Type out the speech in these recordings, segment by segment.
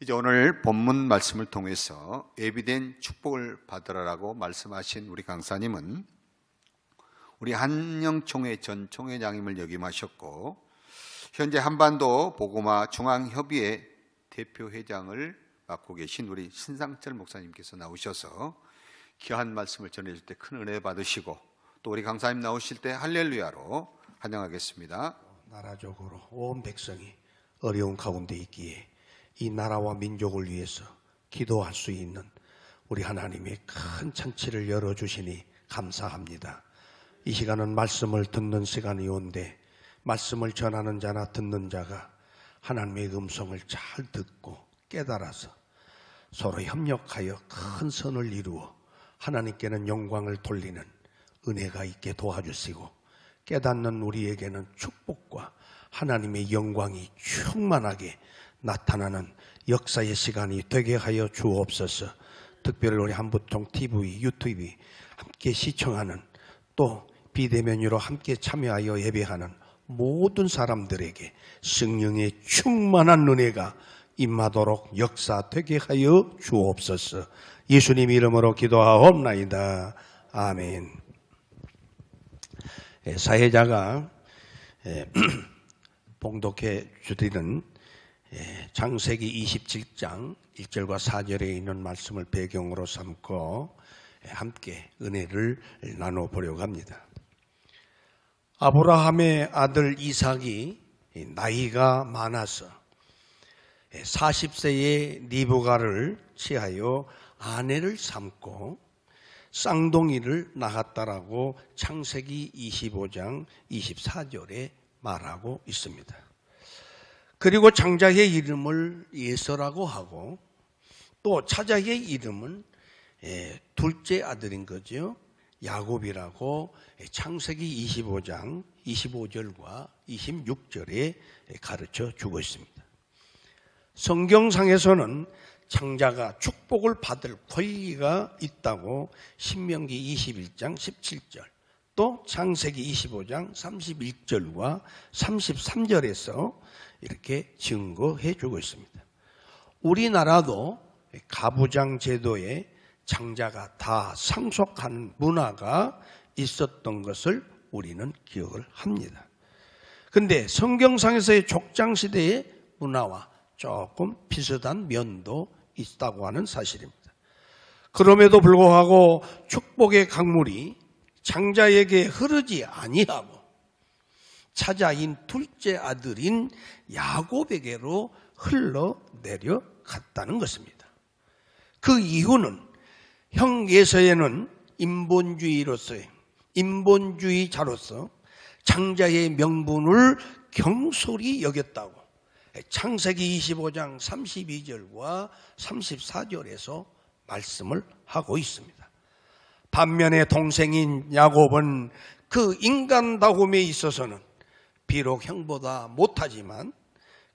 이제 오늘 본문 말씀을 통해서 예비된 축복을 받으라고 말씀하신 우리 강사님은 우리 한영총회 전 총회장임을 역임하셨고 현재 한반도 복음화 중앙협의회 대표회장을 맡고 계신 우리 신상철 목사님께서 나오셔서 귀한 말씀을 전해줄 때 큰 은혜 받으시고 또 우리 강사님 나오실 때 할렐루야로 환영하겠습니다. 나라적으로 온 백성이 어려운 가운데 있기에 이 나라와 민족을 위해서 기도할 수 있는 우리 하나님의 큰 창치를 열어주시니 감사합니다. 이 시간은 말씀을 듣는 시간이 온데 말씀을 전하는 자나 듣는 자가 하나님의 음성을 잘 듣고 깨달아서 서로 협력하여 큰 선을 이루어 하나님께는 영광을 돌리는 은혜가 있게 도와주시고 깨닫는 우리에게는 축복과 하나님의 영광이 충만하게 나타나는 역사의 시간이 되게 하여 주옵소서. 특별히 우리 한부통 TV, 유튜브 함께 시청하는 또 비대면으로 함께 참여하여 예배하는 모든 사람들에게 성령의 충만한 은혜가 임하도록 역사되게 하여 주옵소서. 예수님 이름으로 기도하옵나이다. 아멘. 사회자가 봉독해 주드리는 창세기 27장 1절과 4절에 있는 말씀을 배경으로 삼고 함께 은혜를 나눠보려고 합니다. 아브라함의 아들 이삭이 나이가 많아서 40세의 리브가를 취하여 아내를 삼고 쌍둥이를 낳았다라고 창세기 25장 24절에 말하고 있습니다. 그리고 장자의 이름을 예서라고 하고 또 차자의 이름은 둘째 아들인 거죠. 야곱이라고 창세기 25장 25절과 26절에 가르쳐 주고 있습니다. 성경상에서는 장자가 축복을 받을 권리가 있다고 신명기 21장 17절 또 창세기 25장 31절과 33절에서 이렇게 증거해 주고 있습니다. 우리나라도 가부장 제도에 장자가 다 상속하는 문화가 있었던 것을 우리는 기억을 합니다. 그런데 성경상에서의 족장시대의 문화와 조금 비슷한 면도 있다고 하는 사실입니다. 그럼에도 불구하고 축복의 강물이 장자에게 흐르지 아니하고 차자인 둘째 아들인 야곱에게로 흘러내려갔다는 것입니다. 그 이유는 형 예서에는 인본주의자로서 장자의 명분을 경솔히 여겼다고 창세기 25장 32절과 34절에서 말씀을 하고 있습니다. 반면에 동생인 야곱은 그 인간다움에 있어서는 비록 형보다 못하지만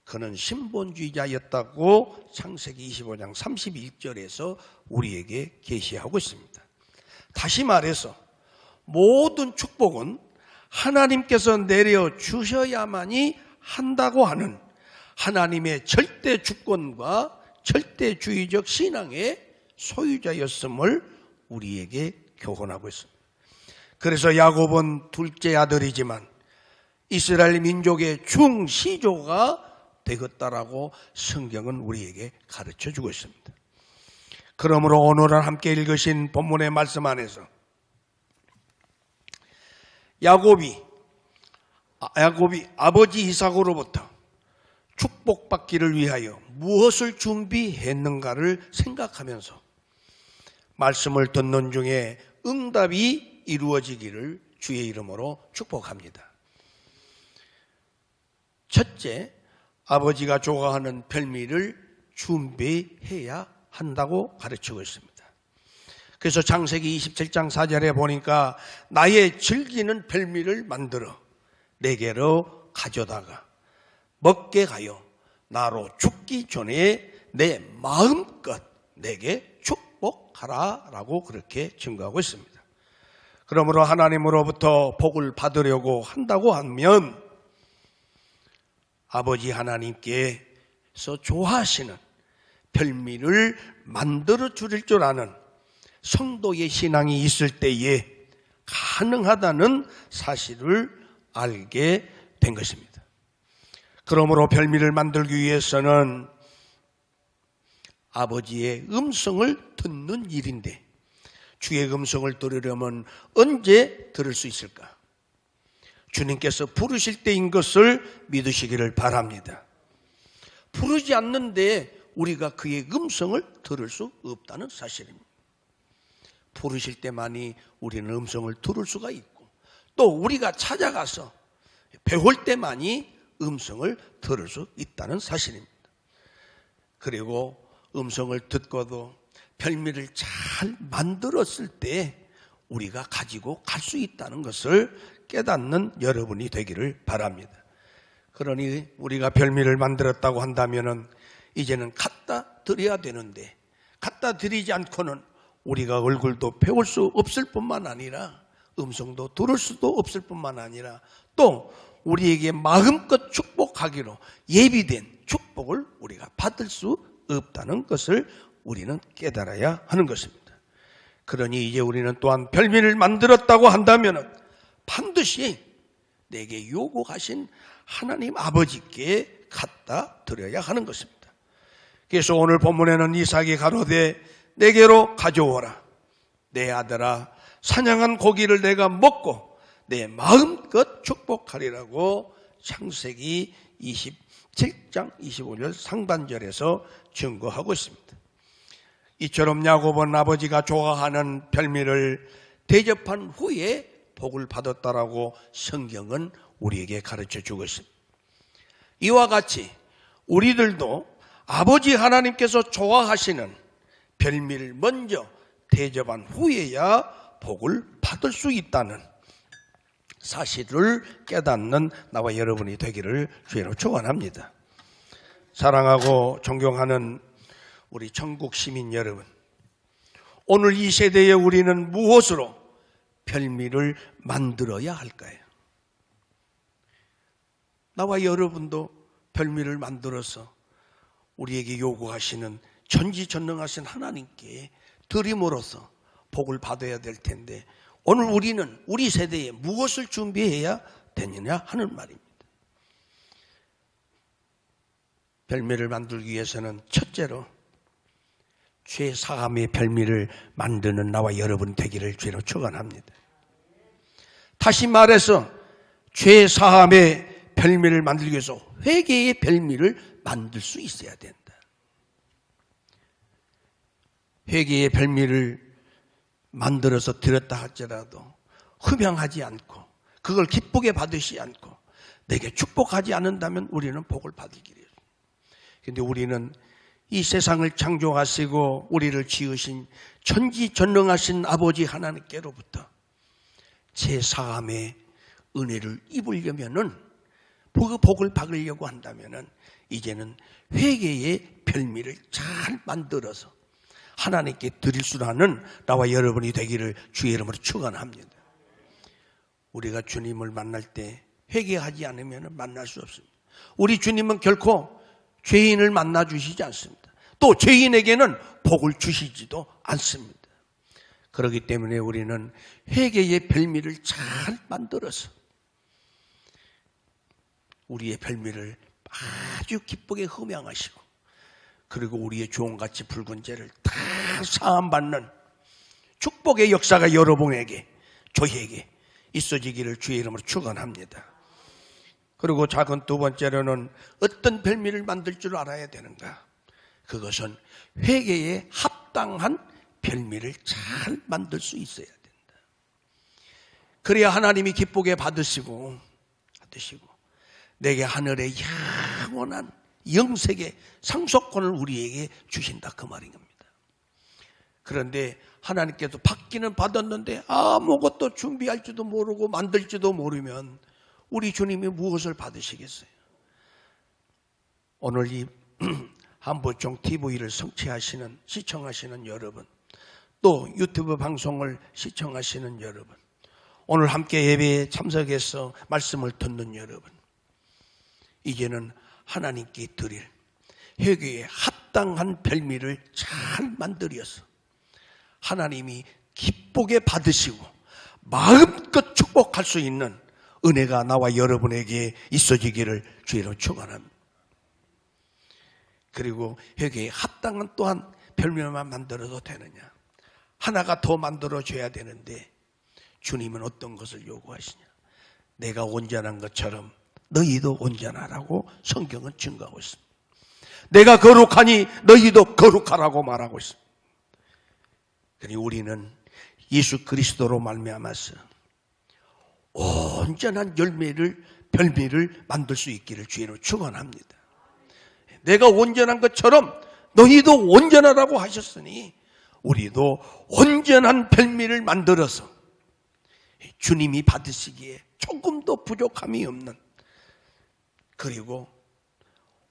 그는 신본주의자였다고 창세기 25장 31절에서 우리에게 계시하고 있습니다. 다시 말해서 모든 축복은 하나님께서 내려주셔야만이 한다고 하는 하나님의 절대 주권과 절대주의적 신앙의 소유자였음을 우리에게 교훈하고 있습니다. 그래서 야곱은 둘째 아들이지만 이스라엘 민족의 중시조가 되었다라고 성경은 우리에게 가르쳐주고 있습니다. 그러므로 오늘은 함께 읽으신 본문의 말씀 안에서 야곱이 아버지 이삭으로부터 축복받기를 위하여 무엇을 준비했는가를 생각하면서 말씀을 듣는 중에 응답이 이루어지기를 주의 이름으로 축복합니다. 첫째, 아버지가 좋아하는 별미를 준비해야 한다고 가르치고 있습니다. 그래서 창세기 27장 4절에 보니까 나의 즐기는 별미를 만들어 내게로 가져다가 먹게 가요. 나로 죽기 전에 내 마음껏 내게 축복하라 라고 그렇게 증거하고 있습니다. 그러므로 하나님으로부터 복을 받으려고 한다고 하면 아버지 하나님께서 좋아하시는 별미를 만들어 줄 줄 아는 성도의 신앙이 있을 때에 가능하다는 사실을 알게 된 것입니다. 그러므로 별미를 만들기 위해서는 아버지의 음성을 듣는 일인데, 주의 음성을 들으려면 언제 들을 수 있을까? 주님께서 부르실 때인 것을 믿으시기를 바랍니다. 부르지 않는데 우리가 그의 음성을 들을 수 없다는 사실입니다. 부르실 때만이 우리는 음성을 들을 수가 있고, 또 우리가 찾아가서 배울 때만이 음성을 들을 수 있다는 사실입니다. 그리고 음성을 듣고도 별미를 잘 만들었을 때 우리가 가지고 갈 수 있다는 것을 깨닫는 여러분이 되기를 바랍니다. 그러니 우리가 별미를 만들었다고 한다면 이제는 갖다 드려야 되는데, 갖다 드리지 않고는 우리가 얼굴도 배울 수 없을 뿐만 아니라 음성도 들을 수도 없을 뿐만 아니라 또 우리에게 마음껏 축복하기로 예비된 축복을 우리가 받을 수 없다는 것을 우리는 깨달아야 하는 것입니다. 그러니 이제 우리는 또한 별미를 만들었다고 한다면 반드시 내게 요구하신 하나님 아버지께 갖다 드려야 하는 것입니다. 그래서 오늘 본문에는 이삭이 가로되 내게로 가져오라. 내 아들아, 사냥한 고기를 내가 먹고 내 마음껏 축복하리라고 창세기 27장 25절 상반절에서 증거하고 있습니다. 이처럼 야곱은 아버지가 좋아하는 별미를 대접한 후에 복을 받았다라고 성경은 우리에게 가르쳐 주고 있습니다. 이와 같이 우리들도 아버지 하나님께서 좋아하시는 별미를 먼저 대접한 후에야 복을 받을 수 있다는 사실을 깨닫는 나와 여러분이 되기를 주의로 축원합니다. 사랑하고 존경하는 우리 천국 시민 여러분, 오늘 이 세대에 우리는 무엇으로 별미를 만들어야 할까요? 나와 여러분도 별미를 만들어서 우리에게 요구하시는 전지전능하신 하나님께 드림으로써 복을 받아야 될 텐데, 오늘 우리는 우리 세대에 무엇을 준비해야 되느냐 하는 말입니다. 별미를 만들기 위해서는 첫째로 죄 사함의 별미를 만드는 나와 여러분 되기를 주로 축원합니다. 다시 말해서 죄 사함의 별미를 만들기 위해서 회개의 별미를 만들 수 있어야 된다. 회개의 별미를 만들어서 드렸다 할지라도 흠양하지 않고 그걸 기쁘게 받으시 않고 내게 축복하지 않는다면 우리는 복을 받을 길이에요. 그런데 우리는 이 세상을 창조하시고 우리를 지으신 전지전능하신 아버지 하나님께로부터 제사함의 은혜를 입으려면은, 그 복을 받으려고 한다면은 이제는 회개의 별미를 잘 만들어서 하나님께 드릴 수 있는 나와 여러분이 되기를 주의 이름으로 축원합니다. 우리가 주님을 만날 때 회개하지 않으면 만날 수 없습니다. 우리 주님은 결코 죄인을 만나 주시지 않습니다. 또 죄인에게는 복을 주시지도 않습니다. 그렇기 때문에 우리는 회개의 별미를 잘 만들어서 우리의 별미를 아주 기쁘게 흠양하시고, 그리고 우리의 종같이 붉은 죄를 다 사함받는 축복의 역사가 여러분에게, 저희에게 있어지기를 주의 이름으로 축원합니다. 그리고 작은 두 번째로는 어떤 별미를 만들 줄 알아야 되는가? 그것은 회개에 합당한 별미를 잘 만들 수 있어야 된다. 그래야 하나님이 기쁘게 받으시고 내게 하늘의 영원한 영생의 상속권을 우리에게 주신다, 그 말인 겁니다. 그런데 하나님께서 받기는 받았는데 아무것도 준비할 줄도 모르고 만들지도 모르면 우리 주님이 무엇을 받으시겠어요? 오늘 이 한보총 TV를 시청하시는 여러분, 또 유튜브 방송을 시청하시는 여러분, 오늘 함께 예배에 참석해서 말씀을 듣는 여러분, 이제는 하나님께 드릴 회개에 합당한 별미를 잘 만들어서 하나님이 기쁘게 받으시고 마음껏 축복할 수 있는 은혜가 나와 여러분에게 있어지기를 주의로 축원합니다. 그리고 회개에 합당한 또한 별명만 만들어도 되느냐? 하나가 더 만들어줘야 되는데 주님은 어떤 것을 요구하시냐? 내가 온전한 것처럼 너희도 온전하라고 성경은 증거하고 있습니다. 내가 거룩하니 너희도 거룩하라고 말하고 있습니다. 그러니 우리는 예수 그리스도로 말미암아서 온전한 별미를 만들 수 있기를 주의로 축원합니다. 내가 온전한 것처럼 너희도 온전하라고 하셨으니 우리도 온전한 별미를 만들어서 주님이 받으시기에 조금도 부족함이 없는, 그리고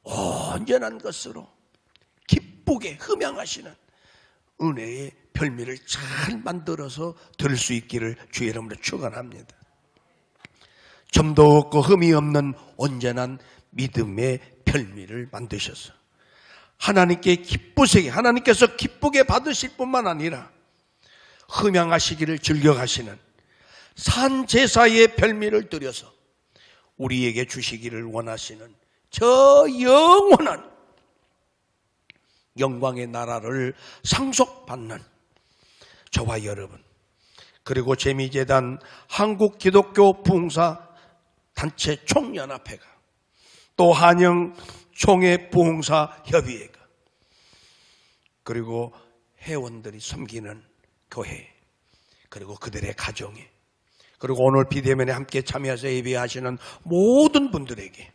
온전한 것으로 기쁘게 흠양하시는 은혜의 별미를 잘 만들어서 들을 수 있기를 주의 이름으로 축원합니다. 점도 없고 흠이 없는 온전한 믿음의 별미를 만드셔서 하나님께서 기쁘게 받으실 뿐만 아니라 흠양하시기를 즐겨하시는 산 제사의 별미를 드려서 우리에게 주시기를 원하시는 저 영원한 영광의 나라를 상속받는 저와 여러분, 그리고 재미재단 한국기독교 부흥사 단체 총연합회가, 또 한영 총회 부흥사 협의회가, 그리고 회원들이 섬기는 교회, 그리고 그들의 가정에, 그리고 오늘 비대면에 함께 참여해서 예배하시는 모든 분들에게,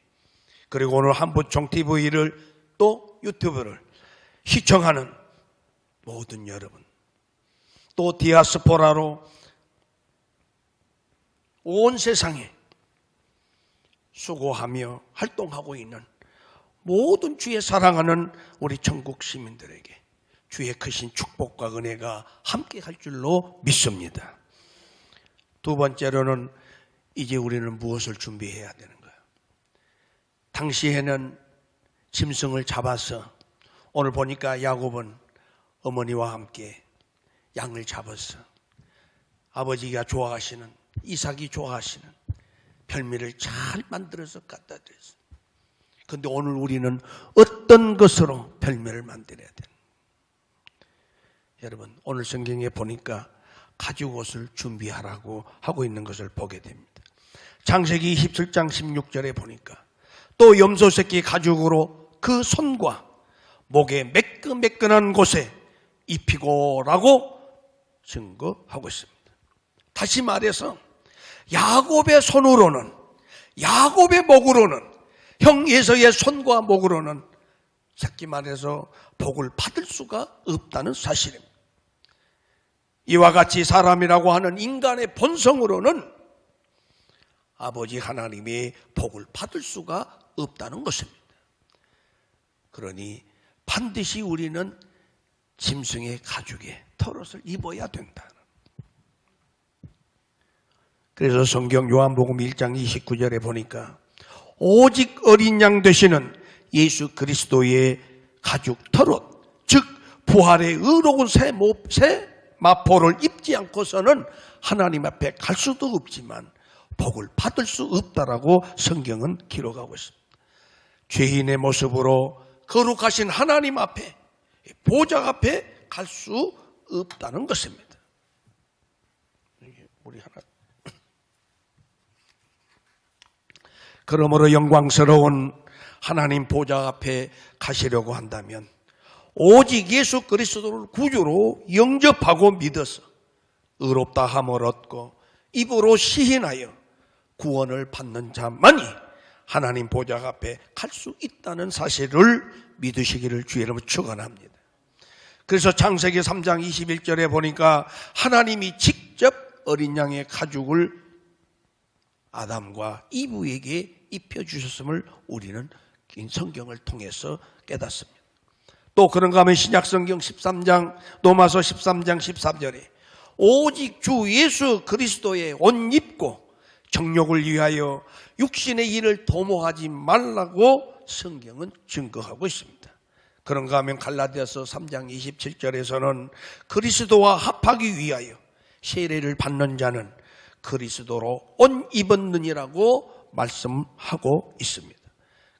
그리고 오늘 한부총 TV를 또 유튜브를 시청하는 모든 여러분, 또 디아스포라로 온 세상에 수고하며 활동하고 있는 모든 주의 사랑하는 우리 천국 시민들에게 주의 크신 축복과 은혜가 함께 할 줄로 믿습니다. 두 번째로는 이제 우리는 무엇을 준비해야 되는 거예요? 당시에는 짐승을 잡아서, 오늘 보니까 야곱은 어머니와 함께 양을 잡아서 아버지가 좋아하시는, 이삭이 좋아하시는 별미를 잘 만들어서 갖다 드렸어요. 그런데 오늘 우리는 어떤 것으로 별미를 만들어야 되는? 여러분, 오늘 성경에 보니까 가죽옷을 준비하라고 하고 있는 것을 보게 됩니다. 창세기 27장 16절에 보니까 또 염소 새끼 가죽으로 그 손과 목에 매끈매끈한 곳에 입히고라고 증거하고 있습니다. 다시 말해서 야곱의 손으로는, 야곱의 목으로는, 형 에서의 손과 목으로는 쉽게 말해서 복을 받을 수가 없다는 사실입니다. 이와 같이 사람이라고 하는 인간의 본성으로는 아버지 하나님의 복을 받을 수가 없다는 것입니다. 그러니 반드시 우리는 짐승의 가죽에 털옷을 입어야 된다. 그래서 성경 요한복음 1장 29절에 보니까 오직 어린 양 되시는 예수 그리스도의 가죽 털옷, 즉 부활의 의로운 새 마포를 입지 않고서는 하나님 앞에 갈 수도 없지만 복을 받을 수 없다라고 성경은 기록하고 있습니다. 죄인의 모습으로 거룩하신 하나님 앞에, 보좌 앞에 갈 수 없다는 것입니다. 우리 하나. 그러므로 영광스러운 하나님 보좌 앞에 가시려고 한다면 오직 예수 그리스도를 구주로 영접하고 믿어서 의롭다 함을 얻고 입으로 시인하여 구원을 받는 자만이 하나님 보좌 앞에 갈 수 있다는 사실을 믿으시기를 주의 이름으로 축원합니다. 그래서 창세기 3장 21절에 보니까 하나님이 직접 어린 양의 가죽을 아담과 이브에게 입혀주셨음을 우리는 긴 성경을 통해서 깨닫습니다. 또 그런가 하면 신약성경 13장, 로마서 13장 14절에 오직 주 예수 그리스도의 옷 입고 정욕을 위하여 육신의 일을 도모하지 말라고 성경은 증거하고 있습니다. 그런가 하면 갈라디아서 3장 27절에서는 그리스도와 합하기 위하여 세례를 받는 자는 그리스도로 옷 입었느니라고 말씀하고 있습니다.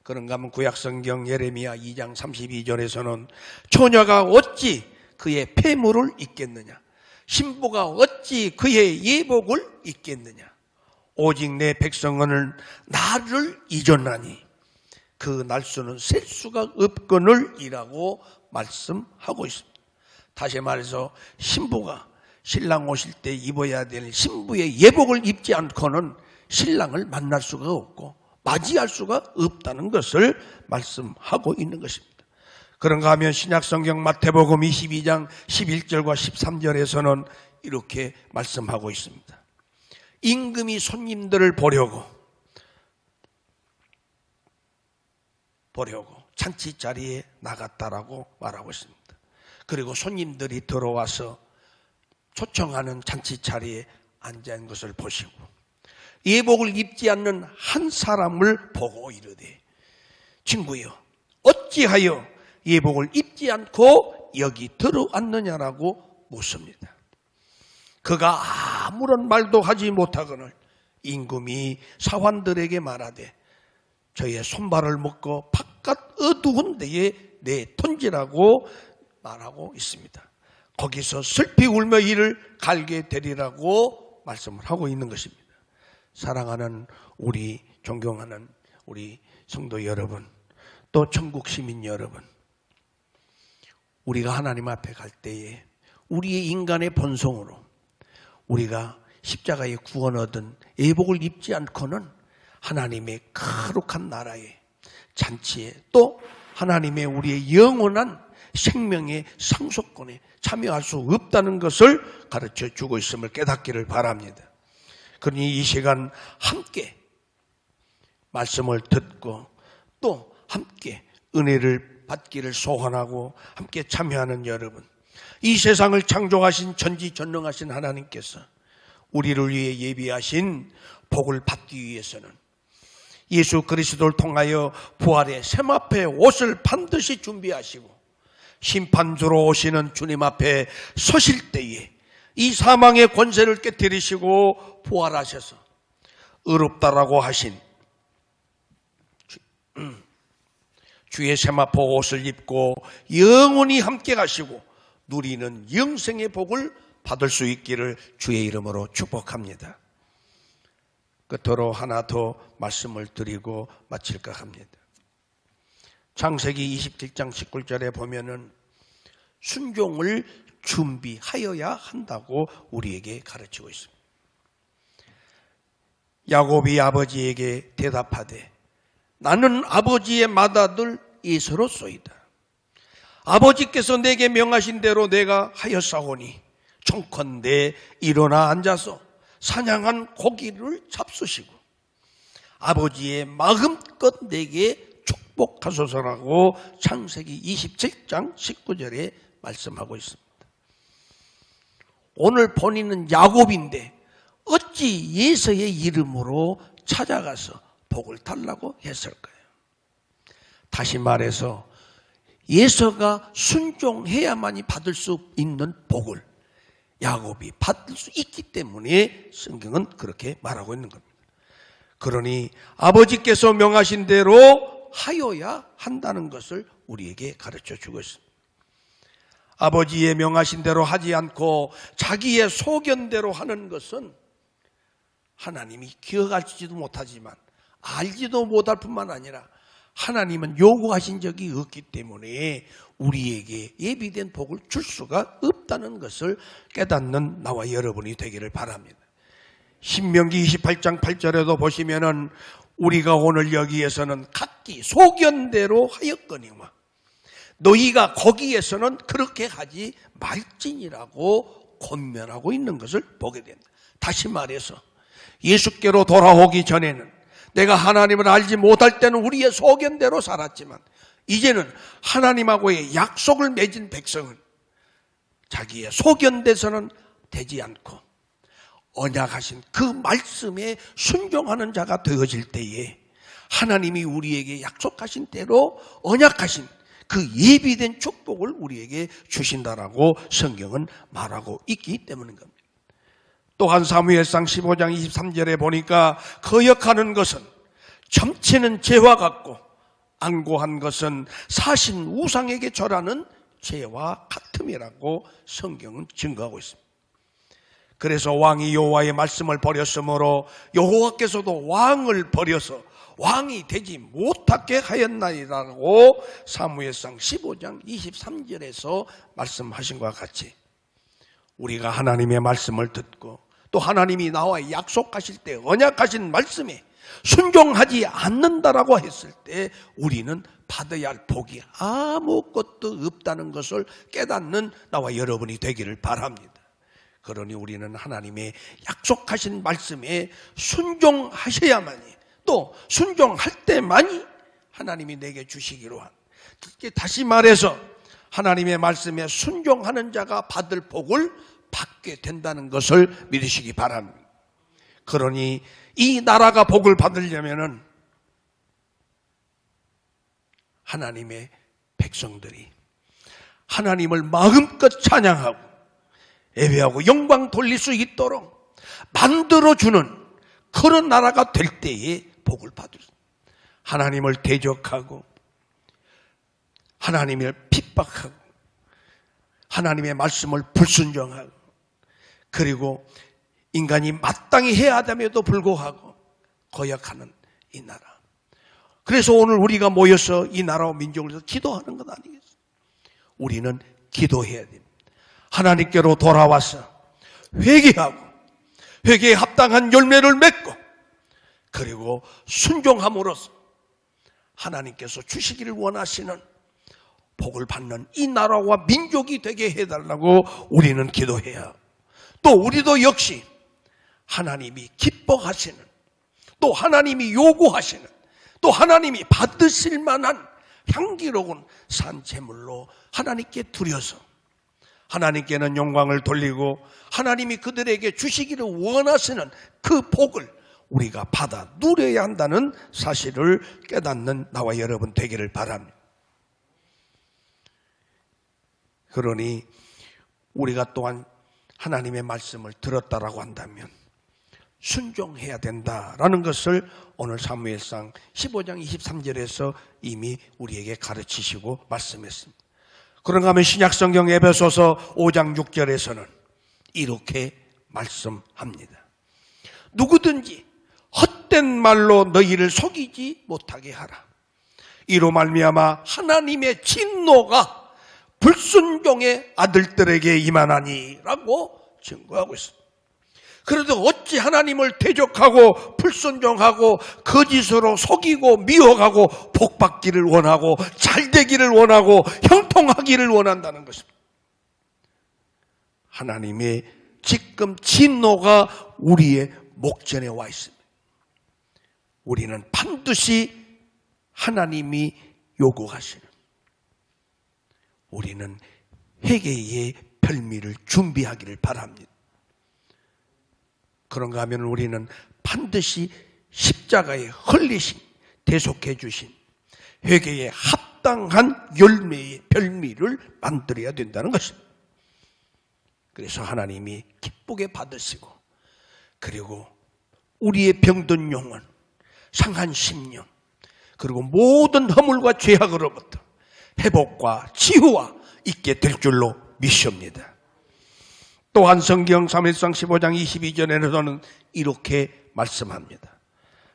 그런가 하면 구약성경 예레미야 2장 32절에서는 처녀가 어찌 그의 폐물을 입겠느냐, 신부가 어찌 그의 예복을 입겠느냐, 오직 내 백성은 나를 잊었나니 그 날수는 셀 수가 없거늘 이라고 말씀하고 있습니다. 다시 말해서 신부가 신랑 오실 때 입어야 될 신부의 예복을 입지 않고는 신랑을 만날 수가 없고 맞이할 수가 없다는 것을 말씀하고 있는 것입니다. 그런가 하면 신약성경 마태복음 22장 11절과 13절에서는 이렇게 말씀하고 있습니다. 임금이 손님들을 보려고 잔치 자리에 나갔다라고 말하고 있습니다. 그리고 손님들이 들어와서 초청하는 잔치 자리에 앉아 있는 것을 보시고 예복을 입지 않는 한 사람을 보고 이르되 친구여 어찌하여 예복을 입지 않고 여기 들어왔느냐라고 묻습니다. 그가 아무런 말도 하지 못하거늘 임금이 사환들에게 말하되 저의 손발을 묶어 바깥 어두운 데에 내던지라고 말하고 있습니다. 거기서 슬피 울며 이를 갈게 되리라고 말씀을 하고 있는 것입니다. 사랑하는 우리 존경하는 우리 성도 여러분, 또 천국 시민 여러분, 우리가 하나님 앞에 갈 때에 우리의 인간의 본성으로 우리가 십자가의 구원 얻은 예복을 입지 않고는 하나님의 거룩한 나라의 잔치에 또 하나님의 우리의 영원한 생명의 상속권에 참여할 수 없다는 것을 가르쳐 주고 있음을 깨닫기를 바랍니다. 그러니 이 시간 함께 말씀을 듣고 또 함께 은혜를 받기를 소원하고 함께 참여하는 여러분, 이 세상을 창조하신 전지전능하신 하나님께서 우리를 위해 예비하신 복을 받기 위해서는 예수 그리스도를 통하여 부활의 세마포의 옷을 반드시 준비하시고 심판주로 오시는 주님 앞에 서실 때에 이 사망의 권세를 깨뜨리시고 부활하셔서 의롭다라고 하신 주의 세마포 옷을 입고 영원히 함께 가시고 누리는 영생의 복을 받을 수 있기를 주의 이름으로 축복합니다. 끝으로 하나 더 말씀을 드리고 마칠까 합니다. 창세기 27장 19절에 보면은 순종을 준비하여야 한다고 우리에게 가르치고 있습니다. 야곱이 아버지에게 대답하되 나는 아버지의 맏아들 에서로소이다. 아버지께서 내게 명하신 대로 내가 하였사오니 청컨대 일어나 앉아서 사냥한 고기를 잡수시고 아버지의 마음껏 내게 축복하소서라고 창세기 27장 19절에 말씀하고 있습니다. 오늘 본인은 야곱인데 어찌 예서의 이름으로 찾아가서 복을 달라고 했을까요? 다시 말해서 예서가 순종해야만이 받을 수 있는 복을 야곱이 받을 수 있기 때문에 성경은 그렇게 말하고 있는 겁니다. 그러니 아버지께서 명하신 대로 하여야 한다는 것을 우리에게 가르쳐 주고 있습니다. 아버지의 명하신 대로 하지 않고 자기의 소견대로 하는 것은 하나님이 기억할지도 못하지만 알지도 못할 뿐만 아니라 하나님은 요구하신 적이 없기 때문에 우리에게 예비된 복을 줄 수가 없다는 것을 깨닫는 나와 여러분이 되기를 바랍니다. 신명기 28장 8절에도 보시면은 우리가 오늘 여기에서는 각기 소견대로 하였거니와 너희가 거기에서는 그렇게 하지 말지니라고 권면하고 있는 것을 보게 됩니다. 다시 말해서 예수께로 돌아오기 전에는 내가 하나님을 알지 못할 때는 우리의 소견대로 살았지만 이제는 하나님하고의 약속을 맺은 백성은 자기의 소견대로는 되지 않고 언약하신 그 말씀에 순종하는 자가 되어질 때에 하나님이 우리에게 약속하신 대로 언약하신 그 예비된 축복을 우리에게 주신다라고 성경은 말하고 있기 때문인 겁니다. 또한 사무엘상 15장 23절에 보니까 거역하는 것은 점치는 죄와 같고 안고한 것은 사신 우상에게 절하는 죄와 같음이라고 성경은 증거하고 있습니다. 그래서 왕이 여호와의 말씀을 버렸으므로 여호와께서도 왕을 버려서 왕이 되지 못하게 하였나이라고 사무엘상 15장 23절에서 말씀하신 것과 같이 우리가 하나님의 말씀을 듣고 또 하나님이 나와 약속하실 때 언약하신 말씀에 순종하지 않는다라고 했을 때 우리는 받아야 할 복이 아무것도 없다는 것을 깨닫는 나와 여러분이 되기를 바랍니다. 그러니 우리는 하나님의 약속하신 말씀에 순종하셔야만이 또 순종할 때만이 하나님이 내게 주시기로 한, 다시 말해서 하나님의 말씀에 순종하는 자가 받을 복을 받게 된다는 것을 믿으시기 바랍니다. 그러니 이 나라가 복을 받으려면은 하나님의 백성들이 하나님을 마음껏 찬양하고 예배하고 영광 돌릴 수 있도록 만들어주는 그런 나라가 될 때에 복을 받을 수, 하나님을 대적하고 하나님을 핍박하고 하나님의 말씀을 불순종하고 그리고 인간이 마땅히 해야 하다며도 불구하고 거역하는 이 나라. 그래서 오늘 우리가 모여서 이 나라와 민족을 위해서 기도하는 것 아니겠어요? 우리는 기도해야 됩니다. 하나님께로 돌아와서 회개하고 회개에 합당한 열매를 맺고 그리고 순종함으로써 하나님께서 주시기를 원하시는 복을 받는 이 나라와 민족이 되게 해달라고 우리는 기도해야, 또 우리도 역시 하나님이 기뻐하시는, 또 하나님이 요구하시는, 또 하나님이 받으실 만한 향기로운 산제물로 하나님께 드려서 하나님께는 영광을 돌리고 하나님이 그들에게 주시기를 원하시는 그 복을 우리가 받아 누려야 한다는 사실을 깨닫는 나와 여러분 되기를 바랍니다. 그러니 우리가 또한 하나님의 말씀을 들었다라고 한다면 순종해야 된다라는 것을 오늘 사무엘상 15장 23절에서 이미 우리에게 가르치시고 말씀했습니다. 그런가 하면 신약성경 에베소서 5장 6절에서는 이렇게 말씀합니다. 누구든지 헛된 말로 너희를 속이지 못하게 하라. 이로 말미암아 하나님의 진노가 불순종의 아들들에게 임하나니라고 증거하고 있습니다. 그래도 어찌 하나님을 대적하고 불순종하고 거짓으로 속이고 미워하고 복받기를 원하고 잘되기를 원하고 형통하기를 원한다는 것입니다. 하나님의 지금 진노가 우리의 목전에 와 있습니다. 우리는 반드시 하나님이 요구하시는, 우리는 회개의 별미를 준비하기를 바랍니다. 그런가 하면 우리는 반드시 십자가에 흘리신, 대속해 주신 회개에 합당한 열매의 별미를 만들어야 된다는 것입니다. 그래서 하나님이 기쁘게 받으시고 그리고 우리의 병든 영혼, 상한 심령, 그리고 모든 허물과 죄악으로부터 회복과 치유와 있게 될 줄로 믿습니다. 또한 성경 사무엘상 15장 22절에서는 이렇게 말씀합니다.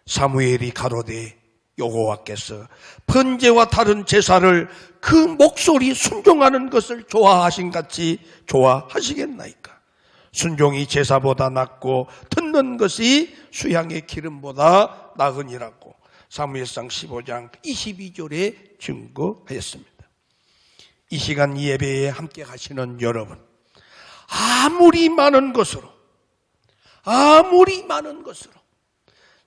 사무엘이 가로되 여호와께서 번제와 다른 제사를 그 목소리 순종하는 것을 좋아하신 같이 좋아하시겠나이까? 순종이 제사보다 낫고 듣는 것이 수양의 기름보다 나으니라고 사무엘상 15장 22절에 증거하였습니다. 이 시간 이 예배에 함께 하시는 여러분, 아무리 많은 것으로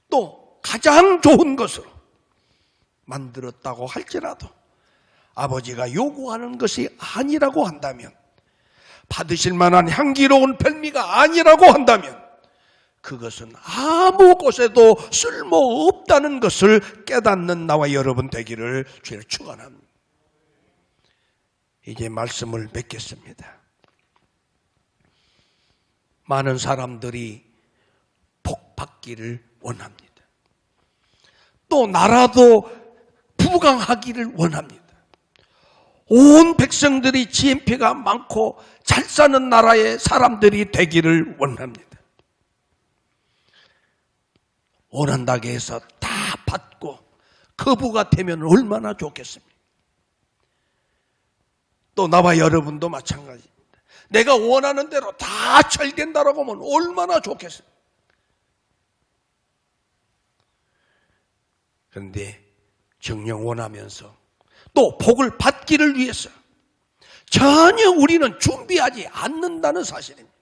또 가장 좋은 것으로 만들었다고 할지라도 아버지가 요구하는 것이 아니라고 한다면, 받으실 만한 향기로운 별미가 아니라고 한다면 그것은 아무 곳에도 쓸모없다는 것을 깨닫는 나와 여러분 되기를 주를 축원합니다. 이제 말씀을 맺겠습니다. 많은 사람들이 복 받기를 원합니다. 또 나라도 부강하기를 원합니다. 온 백성들이 GNP가 많고 잘 사는 나라의 사람들이 되기를 원합니다. 원한다고 해서 다 받고 거부가 되면 얼마나 좋겠습니까? 또 나와 여러분도 마찬가지입니다. 내가 원하는 대로 다 잘 된다라고 하면 얼마나 좋겠습니까? 그런데 정녕 원하면서 또 복을 받기를 위해서 전혀 우리는 준비하지 않는다는 사실입니다.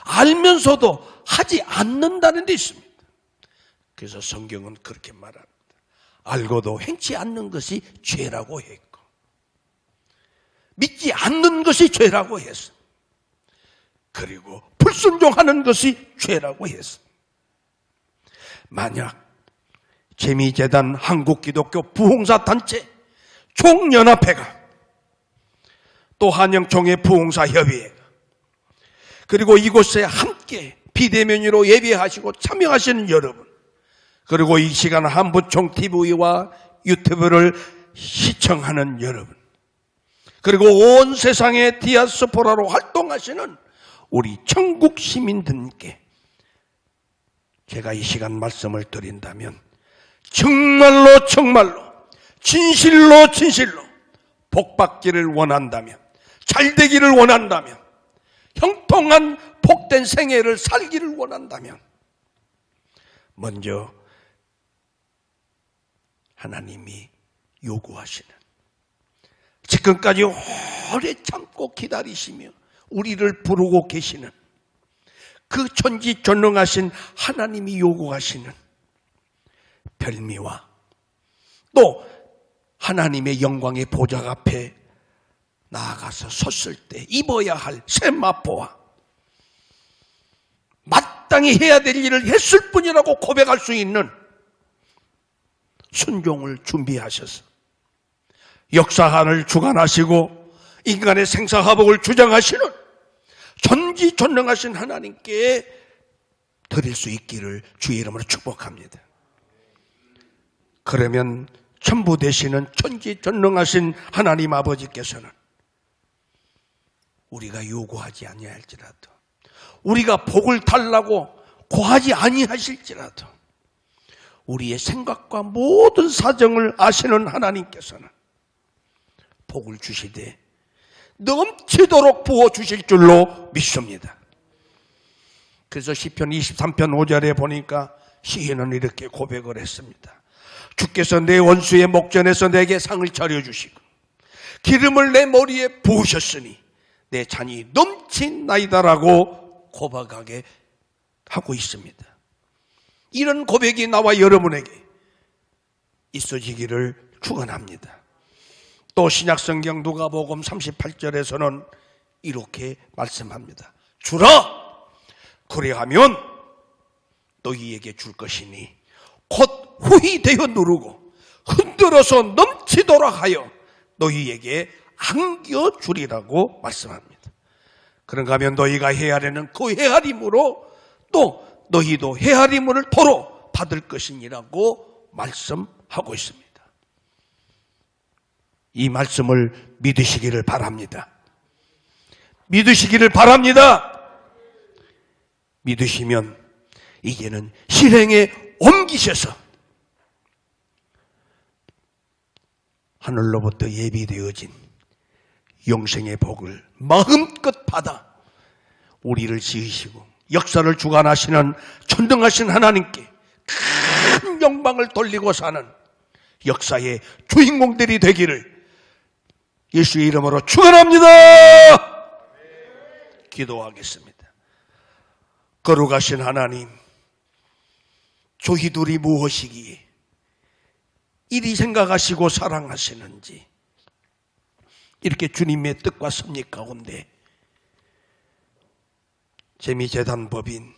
알면서도 하지 않는다는 데 있습니다. 그래서 성경은 그렇게 말합니다. 알고도 행치 않는 것이 죄라고 했고 믿지 않는 것이 죄라고 했어. 그리고 불순종하는 것이 죄라고 했어. 만약 재미재단 한국기독교 부흥사단체 총연합회가 또 한영총회 부흥사협의회가 그리고 이곳에 함께 비대면으로 예배하시고 참여하시는 여러분, 그리고 이 시간 한부총 TV와 유튜브를 시청하는 여러분, 그리고 온 세상의 디아스포라로 활동하시는 우리 천국 시민들께 제가 이 시간 말씀을 드린다면 정말로 진실로 복 받기를 원한다면, 잘 되기를 원한다면, 형통한 복된 생애를 살기를 원한다면 먼저 하나님이 요구하시는, 지금까지 오래 참고 기다리시며 우리를 부르고 계시는 그 천지전능하신 하나님이 요구하시는 별미와 또 하나님의 영광의 보좌 앞에 나아가서 섰을 때 입어야 할 세마포와 마땅히 해야 될 일을 했을 뿐이라고 고백할 수 있는 순종을 준비하셔서 역사를 주관하시고 인간의 생사화복을 주장하시는 전지전능하신 하나님께 드릴 수 있기를 주의 이름으로 축복합니다. 그러면 전부 되시는 천지전능하신 하나님 아버지께서는 우리가 요구하지 아니할지라도, 우리가 복을 달라고 고하지 아니하실지라도 우리의 생각과 모든 사정을 아시는 하나님께서는 복을 주시되 넘치도록 부어주실 줄로 믿습니다. 그래서 시편 23편 5절에 보니까 시인은 이렇게 고백을 했습니다. 주께서 내 원수의 목전에서 내게 상을 차려주시고 기름을 내 머리에 부으셨으니 내 잔이 넘친나이다라고 고백하게 하고 있습니다. 이런 고백이 나와 여러분에게 있어지기를 축원합니다. 또 신약성경 누가복음 38절에서는 이렇게 말씀합니다. 주라! 그리하면 너희에게 줄 것이니 곧 후히 되어 누르고 흔들어서 넘치도록 하여 너희에게 안겨주리라고 말씀합니다. 그런가 하면 너희가 헤아리는 그 헤아림으로 또 너희도 헤아림을 도로 받을 것이니라고 말씀하고 있습니다. 이 말씀을 믿으시기를 바랍니다. 믿으시기를 바랍니다. 믿으시면 이제는 실행에 옮기셔서 하늘로부터 예비되어진 영생의 복을 마음껏 받아 우리를 지으시고 역사를 주관하시는 전능하신 하나님께 큰 영광을 돌리고 사는 역사의 주인공들이 되기를 예수의 이름으로 축원합니다. 기도하겠습니다. 거룩하신 하나님, 저희들이 무엇이기에 이리 생각하시고 사랑하시는지 이렇게 주님의 뜻과 섭리 가운데 재미재단법인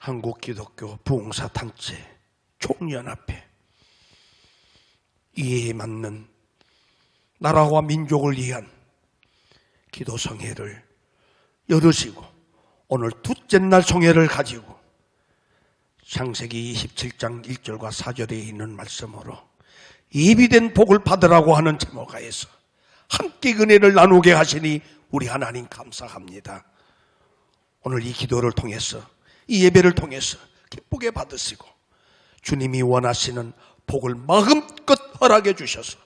한국기독교 부흥사단체 총연합회 이해에 맞는 나라와 민족을 위한 기도 성회를 열으시고 오늘 둘째 날 성회를 가지고 창세기 27장 1절과 4절에 있는 말씀으로 예비된 복을 받으라고 하는 제목하에서 함께 은혜를 나누게 하시니 우리 하나님 감사합니다. 오늘 이 기도를 통해서 이 예배를 통해서 기쁘게 받으시고 주님이 원하시는 복을 마음껏 허락해 주셔서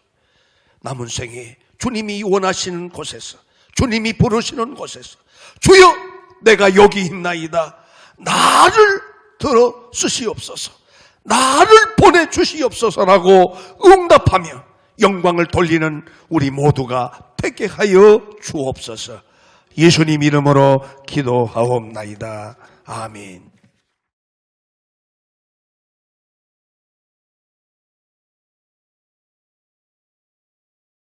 남은 생에 주님이 원하시는 곳에서 주님이 부르시는 곳에서 주여 내가 여기 있나이다 나를 들어 쓰시옵소서 나를 보내주시옵소서라고 응답하며 영광을 돌리는 우리 모두가 되게 하여 주옵소서. 예수님 이름으로 기도하옵나이다. 아멘.